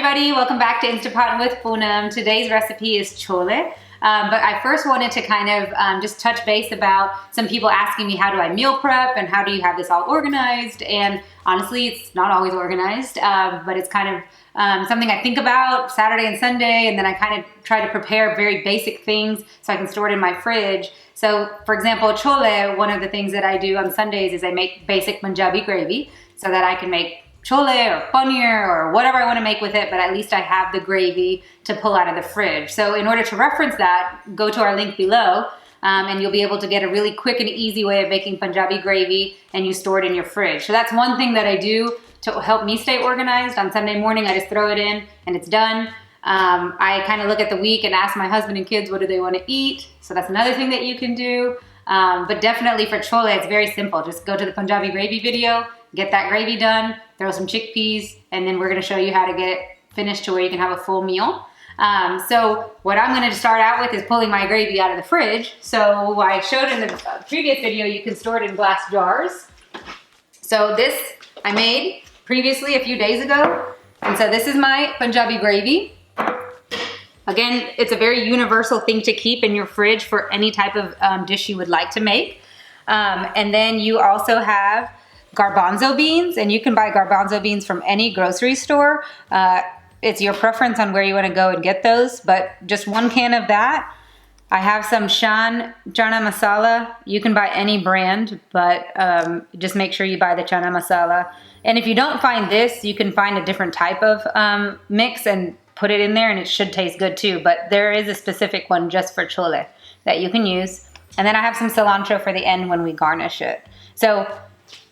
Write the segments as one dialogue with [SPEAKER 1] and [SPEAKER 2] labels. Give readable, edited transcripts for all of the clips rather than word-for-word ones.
[SPEAKER 1] everybody, welcome back to Instapot with Poonam. Today's recipe is chole. But I first wanted to kind of just touch base about some people asking me how do I meal prep and how do you have this all organized, and honestly it's not always organized, but it's kind of something I think about Saturday and Sunday, and then I kind of try to prepare very basic things so I can store it in my fridge. So for example, chole, one of the things that I do on Sundays is I make basic Punjabi gravy so that I can make chole or paneer or whatever I want to make with it, but at least I have the gravy to pull out of the fridge. So in order to reference that, go to our link below and you'll be able to get a really quick and easy way of making Punjabi gravy, and you store it in your fridge. So that's one thing that I do to help me stay organized. On Sunday morning, I just throw it in and it's done. I kind of look at the week and ask my husband and kids, what do they want to eat? So that's another thing that you can do. But definitely for chole, it's very simple. Just go to the Punjabi gravy video, get that gravy done, throw some chickpeas, and then we're gonna show you how to get it finished to where you can have a full meal. So what I'm gonna start out with is pulling my gravy out of the fridge. So I showed in the previous video, you can store it in glass jars. So this I made previously a few days ago. And so this is my Punjabi gravy. Again, it's a very universal thing to keep in your fridge for any type of dish you would like to make. And then you also have garbanzo beans, and you can buy garbanzo beans from any grocery store. It's your preference on where you want to go and get those, but just 1 can of that. I have some chana masala. You can buy any brand, but just make sure you buy the chana masala. And if you don't find this, you can find a different type of mix and put it in there, and it should taste good too. But there is a specific one just for chole that you can use. And then I have some cilantro for the end when we garnish it. So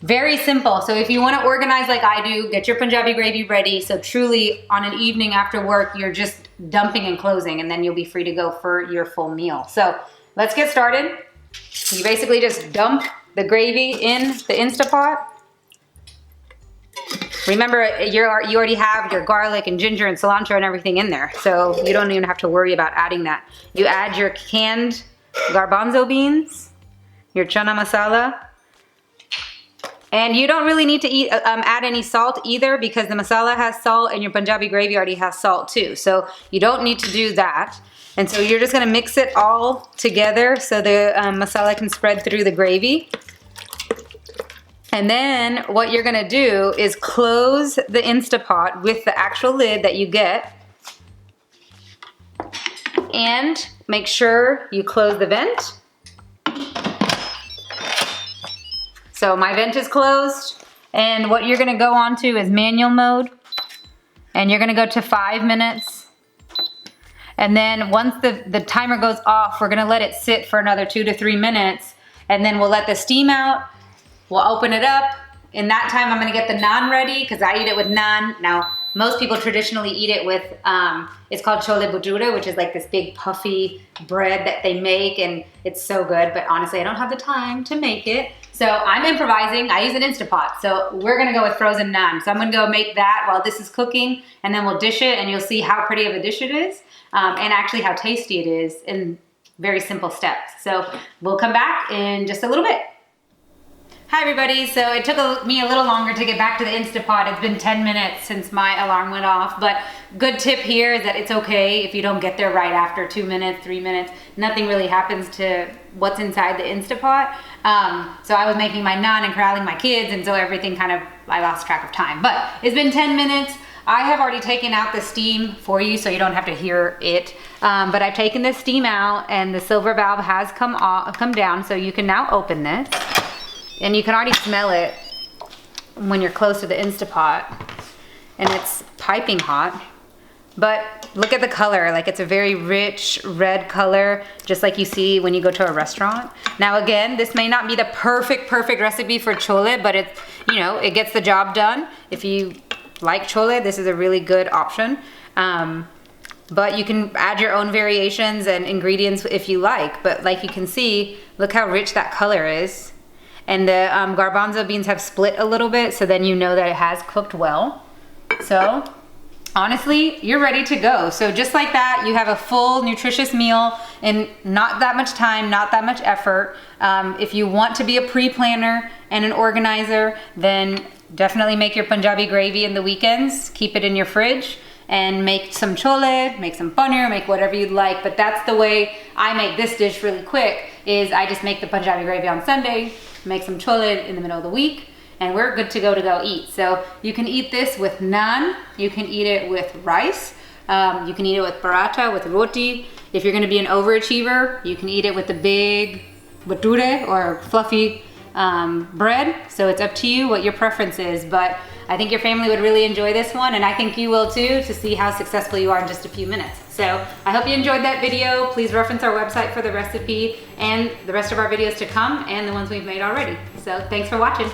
[SPEAKER 1] very simple. So if you want to organize like I do, get your Punjabi gravy ready. So truly on an evening after work, you're just dumping and closing, and then you'll be free to go for your full meal. So let's get started. You basically just dump the gravy in the Instapot. Remember, you already have your garlic and ginger and cilantro and everything in there, so you don't even have to worry about adding that. You add your canned garbanzo beans, your chana masala, and you don't really need to add any salt either, because the masala has salt and your Punjabi gravy already has salt too, so you don't need to do that. And so you're just going to mix it all together so the masala can spread through the gravy. And then what you're gonna do is close the Instapot with the actual lid that you get, and make sure you close the vent. So my vent is closed, and what you're gonna go on to is manual mode, and you're gonna go to 5 minutes. And then once the timer goes off, we're gonna let it sit for another 2 to 3 minutes, and then we'll let the steam out. We'll open it up. In that time, I'm gonna get the naan ready, because I eat it with naan. Now, most people traditionally eat it with, it's called chole bhatura, which is like this big puffy bread that they make, and it's so good, but honestly, I don't have the time to make it. So I'm improvising, I use an Instapot. So we're gonna go with frozen naan. So I'm gonna go make that while this is cooking, and then we'll dish it, and you'll see how pretty of a dish it is, and actually how tasty it is in very simple steps. So we'll come back in just a little bit. Hi everybody, so it took me a little longer to get back to the Instapot. It's been 10 minutes since my alarm went off, but good tip here is that it's okay if you don't get there right after 2 minutes, 3 minutes. Nothing really happens to what's inside the Instapot. So I was making my naan and corralling my kids, and so everything kind of, I lost track of time. But it's been 10 minutes. I have already taken out the steam for you so you don't have to hear it. But I've taken the steam out, and the silver valve has come down, so you can now open this. And you can already smell it when you're close to the Instapot, and it's piping hot. But look at the color, like it's a very rich red color, just like you see when you go to a restaurant. Now again, this may not be the perfect recipe for chole, but it's, you know, it gets the job done. If you like chole, this is a really good option. But you can add your own variations and ingredients if you like. But like you can see, look how rich that color is. And the garbanzo beans have split a little bit, so then you know that it has cooked well. So honestly, you're ready to go. So just like that, you have a full nutritious meal in not that much time, not that much effort. If you want to be a pre-planner and an organizer, then definitely make your Punjabi gravy in the weekends. Keep it in your fridge. and make some chole, make some paneer, make whatever you'd like. But that's the way I make this dish really quick, is I just make the Punjabi gravy on Sunday, make some chole in the middle of the week, and we're good to go eat. So you can eat this with naan, you can eat it with rice, you can eat it with paratha, with roti. If you're gonna be an overachiever, you can eat it with the big bhature or fluffy bread. So it's up to you what your preference is, but I think your family would really enjoy this one, and I think you will too, to see how successful you are in just a few minutes. So I hope you enjoyed that video. Please reference our website for the recipe and the rest of our videos to come and the ones we've made already. So thanks for watching.